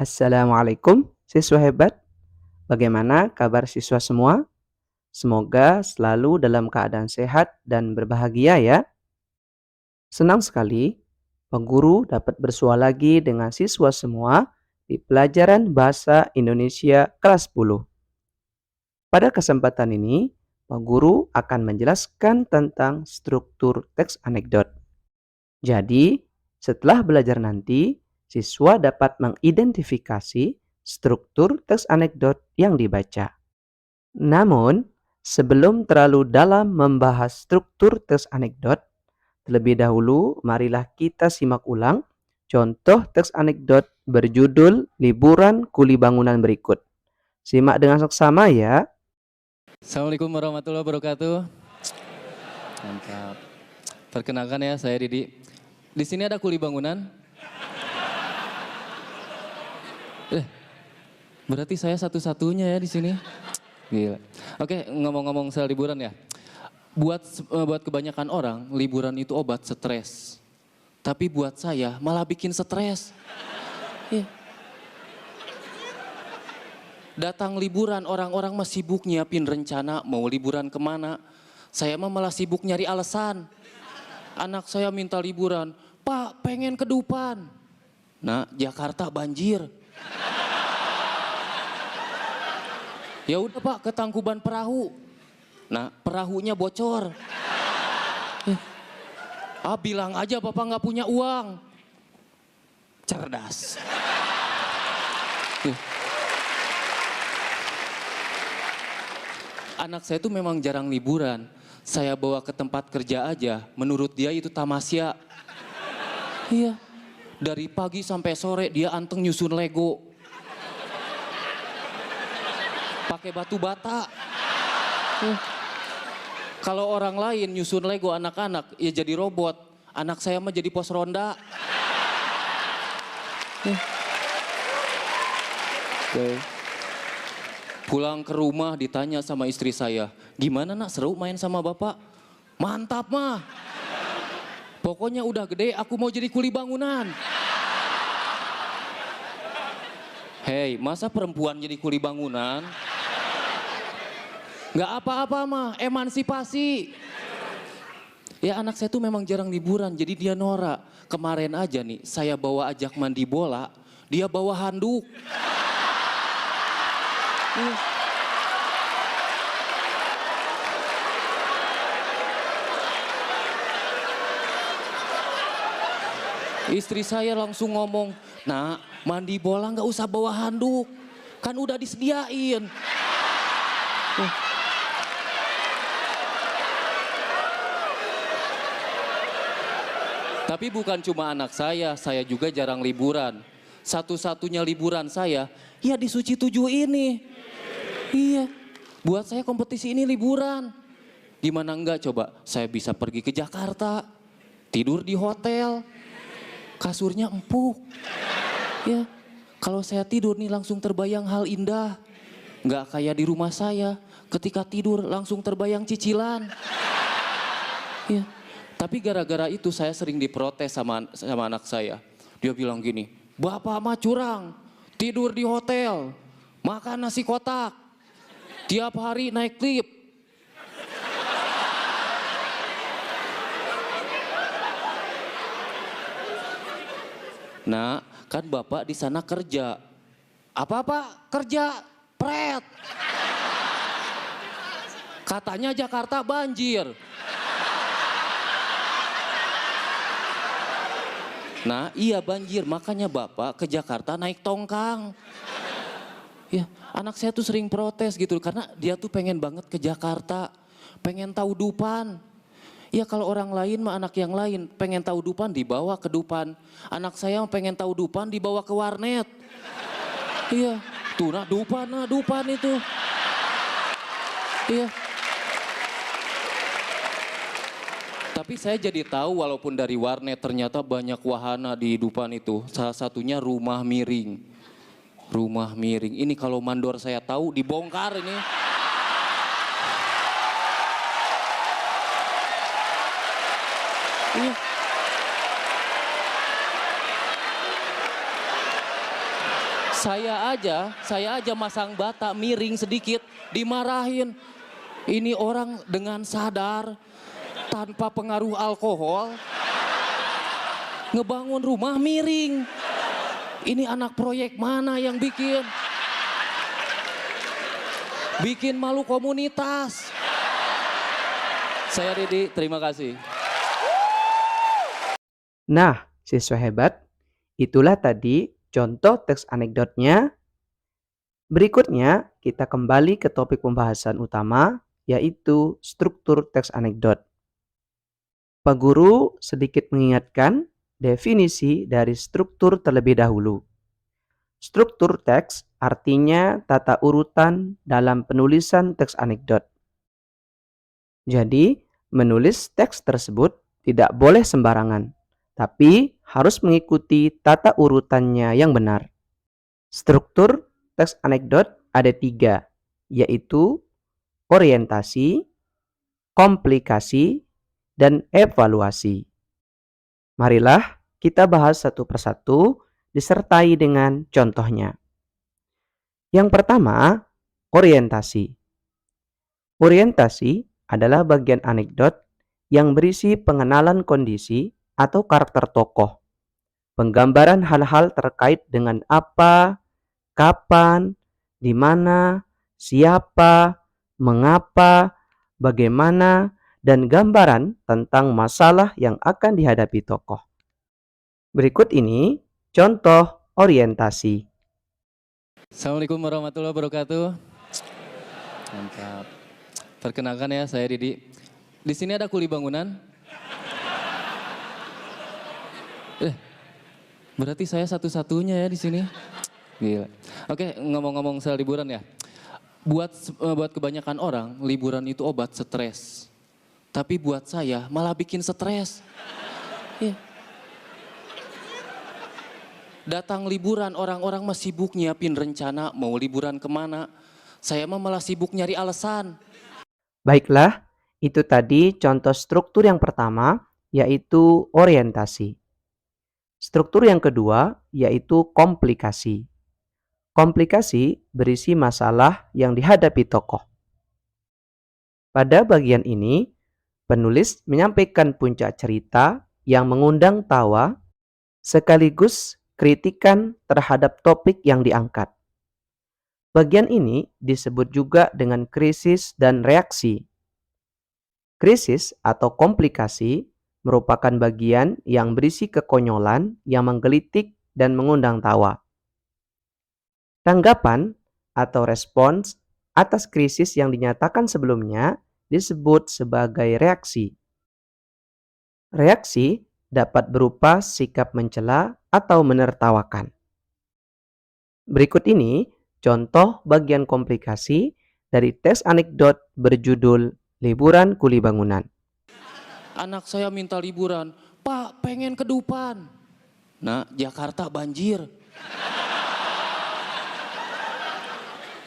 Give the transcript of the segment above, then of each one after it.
Assalamualaikum, siswa hebat. Bagaimana kabar siswa semua? Semoga selalu dalam keadaan sehat dan berbahagia ya. Senang sekali Pak Guru dapat bersua lagi dengan siswa semua di pelajaran Bahasa Indonesia kelas 10. Pada kesempatan ini, Pak Guru akan menjelaskan tentang struktur teks anekdot. Jadi, setelah belajar nanti, siswa dapat mengidentifikasi struktur teks anekdot yang dibaca. Namun, sebelum terlalu dalam membahas struktur teks anekdot, terlebih dahulu marilah kita simak ulang contoh teks anekdot berjudul Liburan Kuli Bangunan berikut. Simak dengan seksama ya. Assalamualaikum warahmatullahi wabarakatuh. Mantap. Perkenalkan ya, saya Didi. Di sini ada kuli bangunan. Berarti saya satu-satunya ya di sini. Gila. Oke, ngomong-ngomong soal liburan ya. Buat kebanyakan orang, liburan itu obat stres. Tapi buat saya malah bikin stres. Iya. Datang liburan, orang-orang mah sibuk nyiapin rencana mau liburan kemana. Saya mah malah sibuk nyari alasan. Anak saya minta liburan, Pak pengen ke Dupan. Nah, Jakarta banjir. Ya udah Pak, ke Tangkuban Perahu. Nah, perahunya bocor. Bilang aja Bapak nggak punya uang. Cerdas. Anak saya tuh memang jarang liburan. Saya bawa ke tempat kerja aja, menurut dia itu tamasya. Iya, dari pagi sampai sore dia anteng nyusun Lego. Pakai batu bata. Kalau orang lain nyusun Lego anak-anak, ya jadi robot. Anak saya mah jadi pos ronda. Pulang ke rumah ditanya sama istri saya, gimana nak seru main sama bapak? Mantap mah. Pokoknya udah gede aku mau jadi kuli bangunan. Hei, masa perempuan jadi kuli bangunan? Gak apa-apa mah, emansipasi. Ya anak saya tuh memang jarang liburan, jadi dia norak. Kemarin aja nih, saya bawa ajak mandi bola, dia bawa handuk. Istri saya langsung ngomong, nah mandi bola nggak usah bawa handuk, kan udah disediain. Tapi bukan cuma anak saya juga jarang liburan. Satu-satunya liburan saya, ya di Suci 7 ini. Iya, buat saya kompetisi ini liburan. Gimana enggak coba, saya bisa pergi ke Jakarta, tidur di hotel, kasurnya empuk. Ya, kalau saya tidur nih langsung terbayang hal indah. Enggak kayak di rumah saya, ketika tidur langsung terbayang cicilan. Ya, tapi gara-gara itu saya sering diprotes sama anak saya. Dia bilang gini, Bapak mah curang, tidur di hotel, makan nasi kotak, tiap hari naik lift. Nah, kan Bapak di sana kerja. Apa-apa? Kerja pret. Katanya Jakarta banjir. Nah, iya banjir, makanya Bapak ke Jakarta naik tongkang. Ya, anak saya tuh sering protes gitu karena dia tuh pengen banget ke Jakarta, pengen tahu Dupan. Ya kalau orang lain mah anak yang lain pengen tahu Dupan dibawa ke Dupan. Anak saya pengen tahu Dupan dibawa ke warnet. Iya, tuh nah Dupan itu. Iya. Tapi saya jadi tahu walaupun dari warnet ternyata banyak wahana di Dupan itu. Salah satunya rumah miring. Rumah miring. Ini kalau mandor saya tahu dibongkar ini. Iya. Saya aja masang bata miring sedikit, dimarahin. Ini orang dengan sadar, tanpa pengaruh alkohol, ngebangun rumah miring. Ini anak proyek mana yang bikin? Bikin malu komunitas. Saya Didi, terima kasih. Nah, siswa hebat, itulah tadi contoh teks anekdotnya. Berikutnya, kita kembali ke topik pembahasan utama, yaitu struktur teks anekdot. Pak Guru sedikit mengingatkan definisi dari struktur terlebih dahulu. Struktur teks artinya tata urutan dalam penulisan teks anekdot. Jadi, menulis teks tersebut tidak boleh sembarangan, tapi harus mengikuti tata urutannya yang benar. Struktur teks anekdot ada 3, yaitu orientasi, komplikasi, dan evaluasi. Marilah kita bahas satu persatu disertai dengan contohnya. Yang pertama, orientasi. Orientasi adalah bagian anekdot yang berisi pengenalan kondisi atau karakter tokoh, penggambaran hal-hal terkait dengan apa, kapan, di mana, siapa, mengapa, bagaimana, dan gambaran tentang masalah yang akan dihadapi tokoh. Berikut ini contoh orientasi. Assalamualaikum warahmatullahi wabarakatuh. Mantap. Perkenalkan ya, saya Didi. Di sini ada kuli bangunan. Berarti saya satu-satunya ya di sini. Gila. Oke, ngomong-ngomong soal liburan ya. Buat kebanyakan orang, liburan itu obat stres. Tapi buat saya malah bikin stres. Iya. Datang liburan, orang-orang mah sibuk nyiapin rencana mau liburan kemana. Saya mah malah sibuk nyari alasan. Baiklah, itu tadi contoh struktur yang pertama, yaitu orientasi. Struktur yang kedua, yaitu komplikasi. Komplikasi berisi masalah yang dihadapi tokoh. Pada bagian ini, penulis menyampaikan puncak cerita yang mengundang tawa sekaligus kritikan terhadap topik yang diangkat. Bagian ini disebut juga dengan krisis dan reaksi. Krisis atau komplikasi merupakan bagian yang berisi kekonyolan yang menggelitik dan mengundang tawa. Tanggapan atau respons atas krisis yang dinyatakan sebelumnya disebut sebagai reaksi. Reaksi dapat berupa sikap mencela atau menertawakan. Berikut ini contoh bagian komplikasi dari teks anekdot berjudul Liburan Kuli Bangunan. Anak saya minta liburan, Pak pengen ke Dupan. Nah, Jakarta banjir.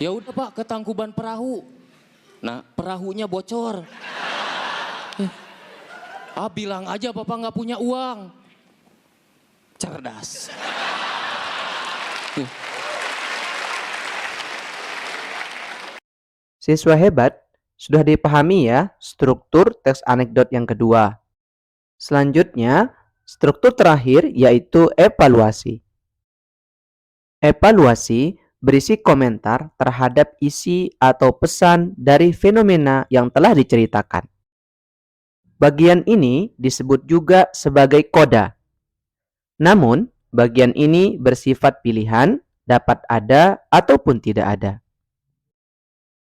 Ya udah Pak, ke Tangkuban Perahu. Nah, perahunya bocor. Bilang aja Bapak nggak punya uang. Cerdas. Siswa hebat, sudah dipahami ya struktur teks anekdot yang kedua. Selanjutnya, struktur terakhir yaitu evaluasi. Evaluasi berisi komentar terhadap isi atau pesan dari fenomena yang telah diceritakan. Bagian ini disebut juga sebagai koda. Namun, bagian ini bersifat pilihan, dapat ada ataupun tidak ada.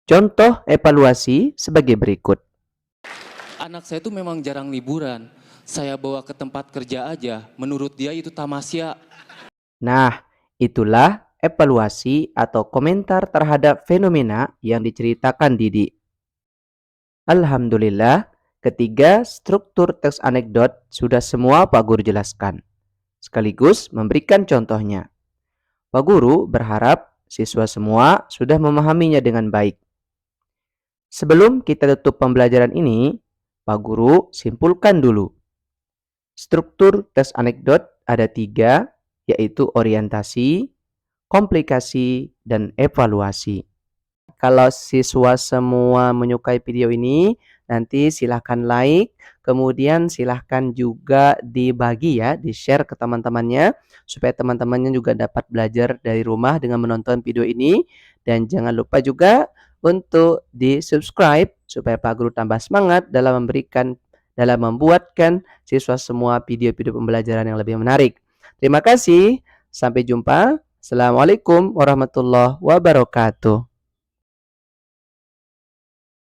Contoh evaluasi sebagai berikut. Anak saya itu memang jarang liburan. Saya bawa ke tempat kerja aja, menurut dia itu tamasya. Nah, itulah evaluasi atau komentar terhadap fenomena yang diceritakan Didi. Alhamdulillah, ketiga struktur teks anekdot sudah semua Pak Guru jelaskan, sekaligus memberikan contohnya. Pak Guru berharap siswa semua sudah memahaminya dengan baik. Sebelum kita tutup pembelajaran ini, Pak Guru simpulkan dulu. Struktur teks anekdot ada 3, yaitu orientasi, komplikasi, dan evaluasi. Kalau siswa semua menyukai video ini, nanti silahkan like, kemudian silahkan juga dibagi ya, di-share ke teman-temannya, supaya teman-temannya juga dapat belajar dari rumah dengan menonton video ini. Dan jangan lupa juga untuk di-subscribe, supaya Pak Guru tambah semangat dalam membuatkan siswa semua video-video pembelajaran yang lebih menarik. Terima kasih, sampai jumpa. Assalamualaikum warahmatullahi wabarakatuh.